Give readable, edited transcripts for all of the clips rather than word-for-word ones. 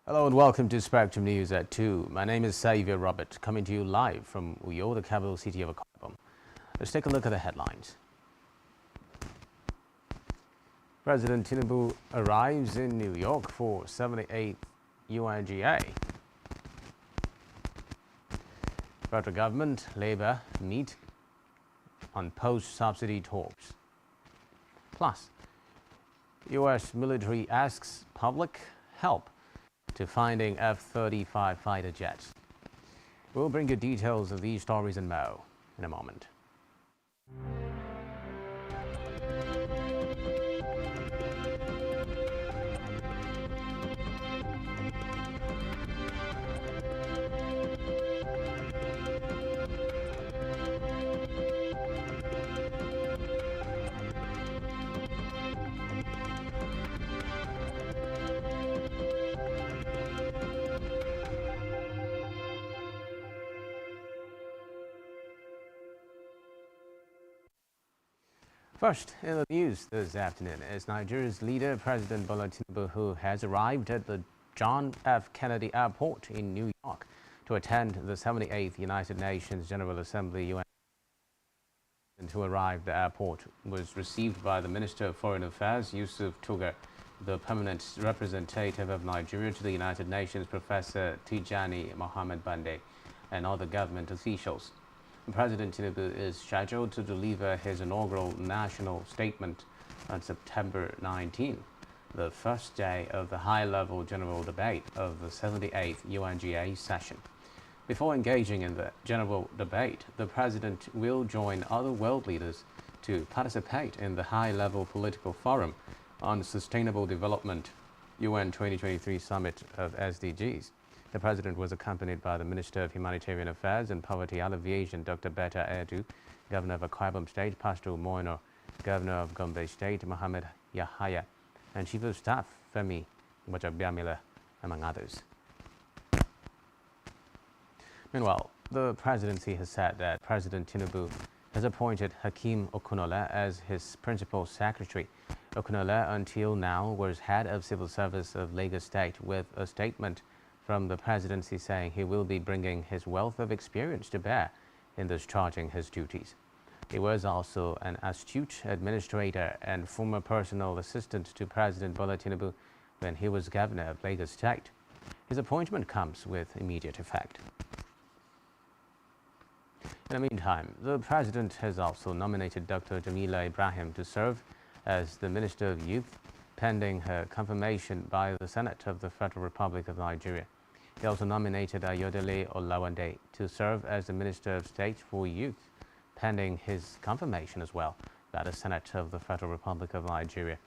Hello and welcome to Spectrum News at 2. My name is Xavier Robert, coming to you live from Uyo, the capital city of Akwa Ibom. Let's take a look at the headlines. President Tinubu arrives in New York for 78th UNGA. Federal government, Labour meet on post-subsidy talks. Plus, U.S. military asks public help to finding F-35 fighter jets. We'll bring you details of these stories and more in a moment. First in the news this afternoon is Nigeria's leader, President Bola Tinubu, who has arrived at the John F. Kennedy Airport in New York to attend the 78th United Nations General Assembly UN. And who arrived at the airport was received by the Minister of Foreign Affairs, Yusuf Tugar, the permanent representative of Nigeria to the United Nations, Professor Tijani Mohammed Bande, and other government officials. President Tinubu is scheduled to deliver his inaugural national statement on September 19, the first day of the high-level general debate of the 78th UNGA session. Before engaging in the general debate, the president will join other world leaders to participate in the high-level political forum on sustainable development UN 2023 summit of SDGs. The president was accompanied by the Minister of Humanitarian Affairs and Poverty Alleviation, Dr. Betta Edu, Governor of Akwa Ibom State, Pastor Moino, Governor of Gombe State, Mohammed Yahaya, and Chief of Staff, Femi Gbajabiamila, among others. Meanwhile, the presidency has said that President Tinubu has appointed Hakeem Okunola as his principal secretary. Okunola, until now, was head of civil service of Lagos State, with a statement from the presidency saying he will be bringing his wealth of experience to bear in discharging his duties. He was also an astute administrator and former personal assistant to President Bola Tinubu when he was governor of Lagos State. His appointment comes with immediate effect. In the meantime, the president has also nominated Dr. Jamila Ibrahim to serve as the Minister of Youth, pending her confirmation by the Senate of the Federal Republic of Nigeria. He also nominated Ayodele Olawande to serve as the Minister of State for Youth, pending his confirmation as well by the Senate of the Federal Republic of Nigeria.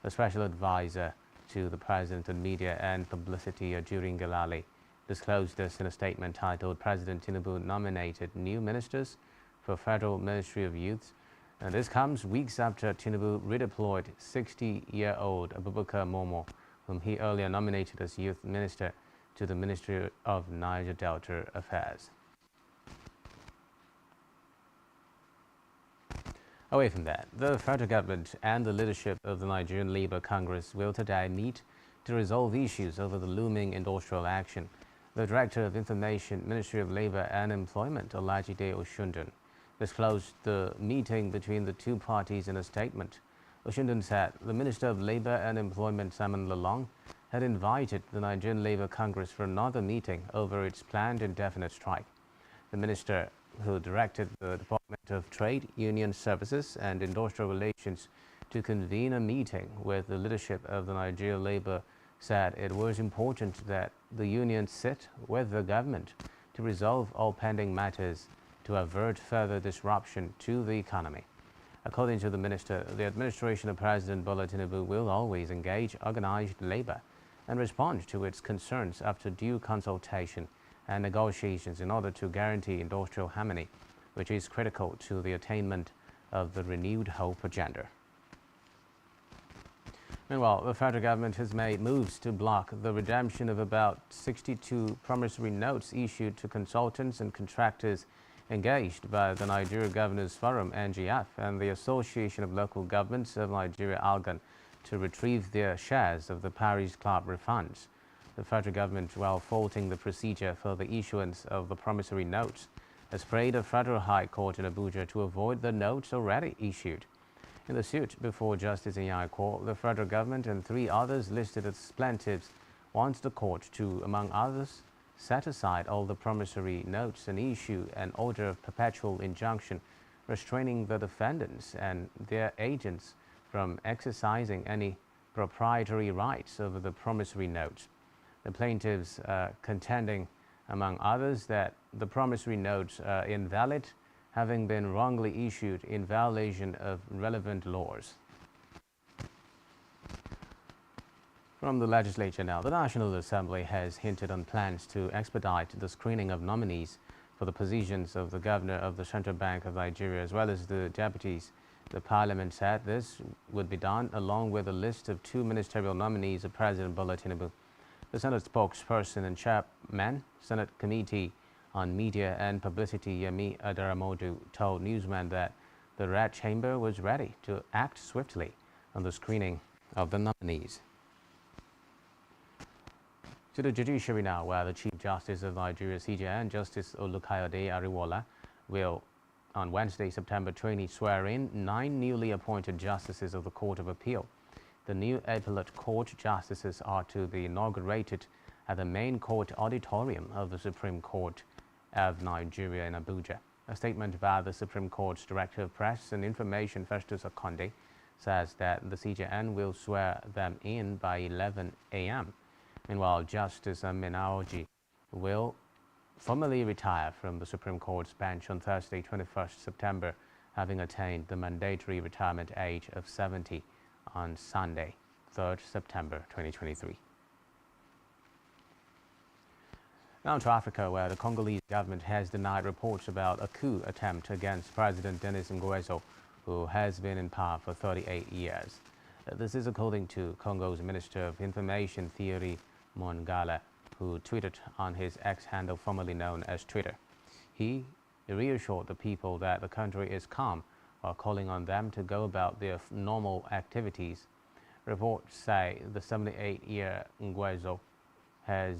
The special advisor to the President on Media and Publicity, Ajurin Galali, disclosed this in a statement titled "President Tinubu nominated new ministers for Federal Ministry of Youth." And this comes weeks after Tinubu redeployed 60-year-old Abubakar Momo, whom he earlier nominated as Youth Minister, to the Ministry of Niger Delta Affairs. Away from that, the federal government and the leadership of the Nigerian Labour Congress will today meet to resolve issues over the looming industrial action. The Director of Information, Ministry of Labour and Employment, Olajide Oshundun, disclosed the meeting between the two parties in a statement. Oshundun said the Minister of Labour and Employment, Simon Lalong, had invited the Nigerian Labour Congress for another meeting over its planned indefinite strike. The minister, who directed the Department of Trade, Union Services and Industrial Relations to convene a meeting with the leadership of the Nigeria Labour, said it was important that the union sit with the government to resolve all pending matters to avert further disruption to the economy. According to the minister, the administration of President Bola Tinubu will always engage organized labor and respond to its concerns after due consultation and negotiations in order to guarantee industrial harmony, which is critical to the attainment of the renewed hope agenda. Meanwhile, the federal government has made moves to block the redemption of about 62 promissory notes issued to consultants and contractors engaged by the Nigeria Governors Forum, NGF, and the Association of Local Governments of Nigeria, ALGON, to retrieve their shares of the Paris Club refunds. The federal government, while faulting the procedure for the issuance of the promissory notes, has prayed the Federal High Court in Abuja to avoid the notes already issued. In the suit before Justice Inyako, the federal government and 3 others listed as plaintiffs wants the court to, among others, set aside all the promissory notes and issue an order of perpetual injunction restraining the defendants and their agents from exercising any proprietary rights over the promissory notes. The plaintiffs contending, among others, that the promissory notes are invalid, having been wrongly issued in violation of relevant laws. From the legislature now, the National Assembly has hinted on plans to expedite the screening of nominees for the positions of the Governor of the Central Bank of Nigeria as well as the deputies. The Parliament said this would be done along with a list of 2 ministerial nominees of President Bola Tinubu. The Senate spokesperson and chairman, Senate Committee on Media and Publicity, Yemi Adaramodu, told newsmen that the Red Chamber was ready to act swiftly on the screening of the nominees. To the judiciary now, where the Chief Justice of Nigeria, CJN, Justice Olukayode Ariwola, will on Wednesday, September 20, swear in 9 newly appointed justices of the Court of Appeal. The new appellate court justices are to be inaugurated at the main court auditorium of the Supreme Court of Nigeria in Abuja. A statement by the Supreme Court's Director of Press and Information, Festus Okonde, says that the CJN will swear them in by 11 a.m. Meanwhile, Justice Aminaoji will formally retire from the Supreme Court's bench on Thursday, 21st September, having attained the mandatory retirement age of 70 on Sunday, 3rd September 2023. Now to Africa, where the Congolese government has denied reports about a coup attempt against President Denis Nguesso, who has been in power for 38 years. This is according to Congo's Minister of Information, Thierry Mongala, who tweeted on his X handle formerly known as Twitter. He reassured the people that the country is calm while calling on them to go about their normal activities. Reports say the 78-year Nguesso has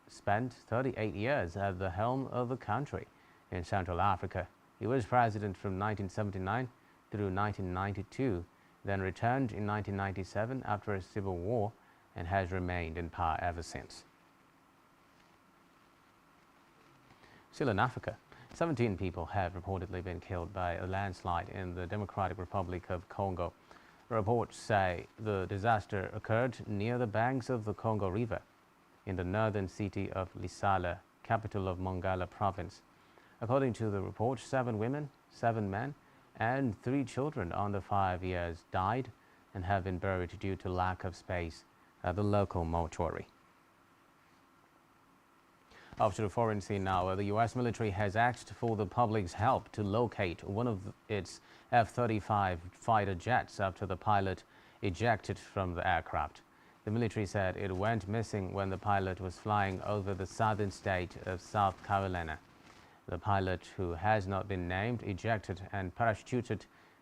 spent 38 years at the helm of the country in Central Africa. He was president from 1979 through 1992, then returned in 1997 after a civil war and has remained in power ever since. Still in Africa, 17 people have reportedly been killed by a landslide in the Democratic Republic of Congo. Reports say the disaster occurred near the banks of the Congo River in the northern city of Lisala, capital of Mongala province. According to the report, 7 women, 7 men, and 3 children under 5 years died and have been buried due to lack of space at the local mortuary. After the foreign scene now, the U.S. military has asked for the public's help to locate one of its F-35 fighter jets after the pilot ejected from the aircraft. The military said it went missing when the pilot was flying over the southern state of South Carolina. The pilot, who has not been named, ejected and parachuted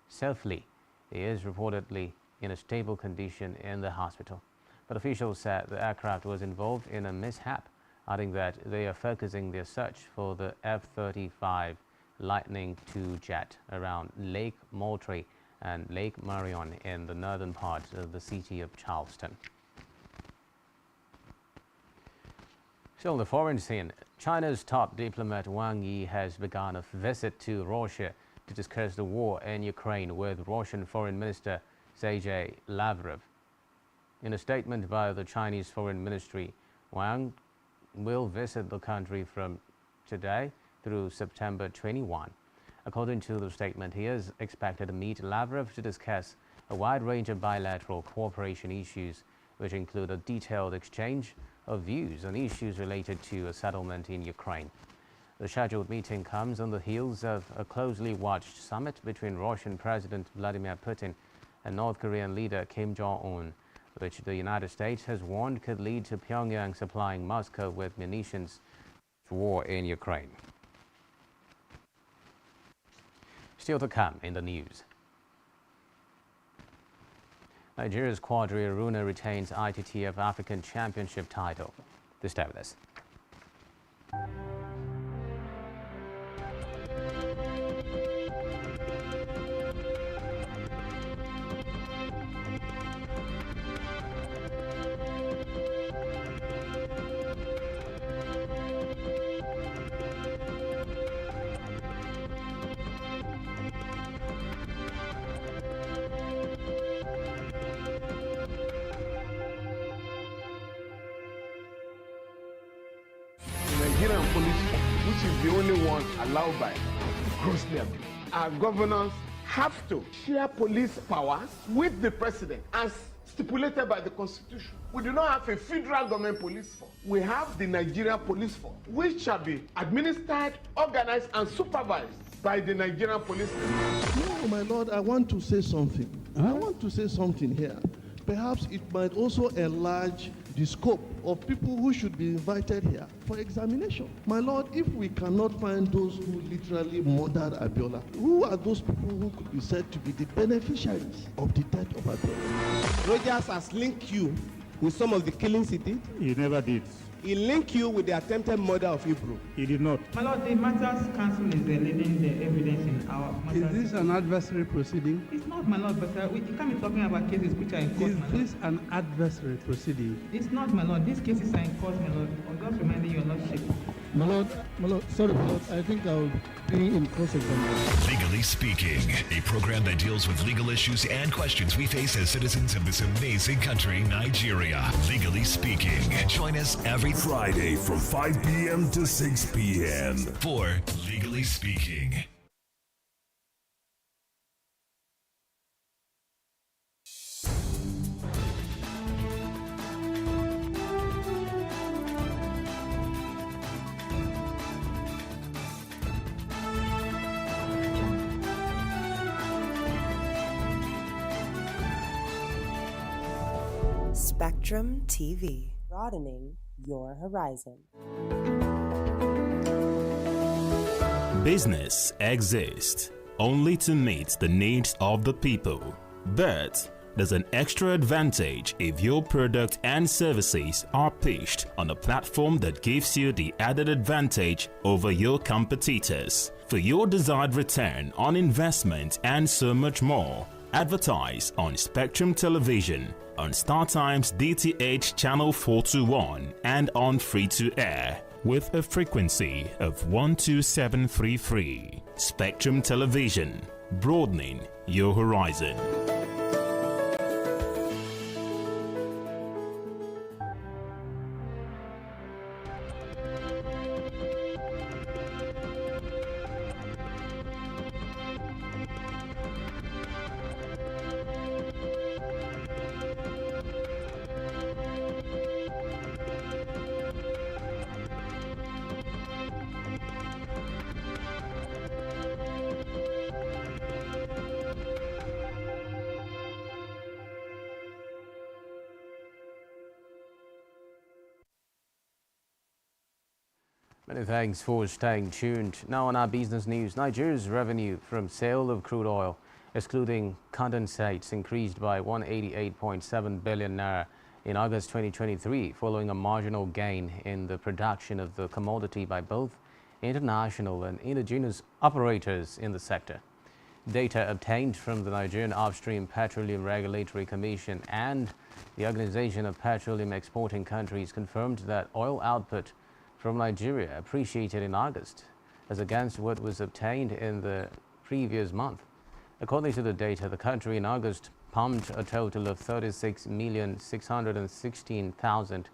safely. He is reportedly in a stable condition in the hospital. But officials said the aircraft was involved in a mishap, adding that they are focusing their search for the F-35 Lightning II jet around Lake Moultrie and Lake Marion in the northern part of the city of Charleston. Still on the foreign scene, China's top diplomat Wang Yi has begun a visit to Russia to discuss the war in Ukraine with Russian Foreign Minister Sergei Lavrov. In a statement by the Chinese Foreign Ministry, Wang will visit the country from today through September 21. According to the statement, he is expected to meet Lavrov to discuss a wide range of bilateral cooperation issues, which include a detailed exchange of views on issues related to a settlement in Ukraine. The scheduled meeting comes on the heels of a closely watched summit between Russian President Vladimir Putin and North Korean leader Kim Jong-un, which the United States has warned could lead to Pyongyang supplying Moscow with munitions for war in Ukraine. Still to come in the news. Nigeria's Quadri Aruna retains ITTF African Championship title. stay with us. Nigerian police, which is the only one allowed by grossly abused. Our governors have to share police powers with the president as stipulated by the Constitution. We do not have a federal government police force. We have the Nigerian police force, which shall be administered, organized, and supervised by the Nigerian police force. No, my lord, I want to say something. I want to say something here. Perhaps it might also enlarge the scope of people who should be invited here for examination. My lord, if we cannot find those who literally murdered Abiola, who are those people who could be said to be the beneficiaries of the death of Abiola? Rogers has linked you with some of the killings he did. He never did. He linked you with the attempted murder of Hebrew. He did not. My lord, the matters counsel is leading the evidence in our matters. Is this an adversary proceeding? It's not, my lord, but you can't be talking about cases which are in court, Is my this an adversary proceeding? It's not, my lord. These cases are in court, my lord. I'm just reminding your lordship. My lord, sorry, my lord, I think I'll be in cross-examination. Legally Speaking, a program that deals with legal issues and questions we face as citizens of this amazing country, Nigeria. Legally Speaking. Join us every Friday from 5 p.m. to 6 p.m. for Legally Speaking. Spectrum TV, broadening your horizon. Business exists only to meet the needs of the people. But there's an extra advantage if your product and services are pitched on a platform that gives you the added advantage over your competitors. For your desired return on investment and so much more, advertise on Spectrum Television, on StarTime's DTH Channel 421 and on free-to-air with a frequency of 12733. Spectrum Television, broadening your horizon. Many thanks for staying tuned. Now on our business news, Nigeria's revenue from sale of crude oil, excluding condensates, increased by 188.7 billion naira in August 2023, following a marginal gain in the production of the commodity by both international and indigenous operators in the sector. Data obtained from the Nigerian Upstream Petroleum Regulatory Commission and the Organization of Petroleum Exporting Countries confirmed that oil output from Nigeria appreciated in August as against what was obtained in the previous month. According to the data, the country in August pumped a total of 36,616,100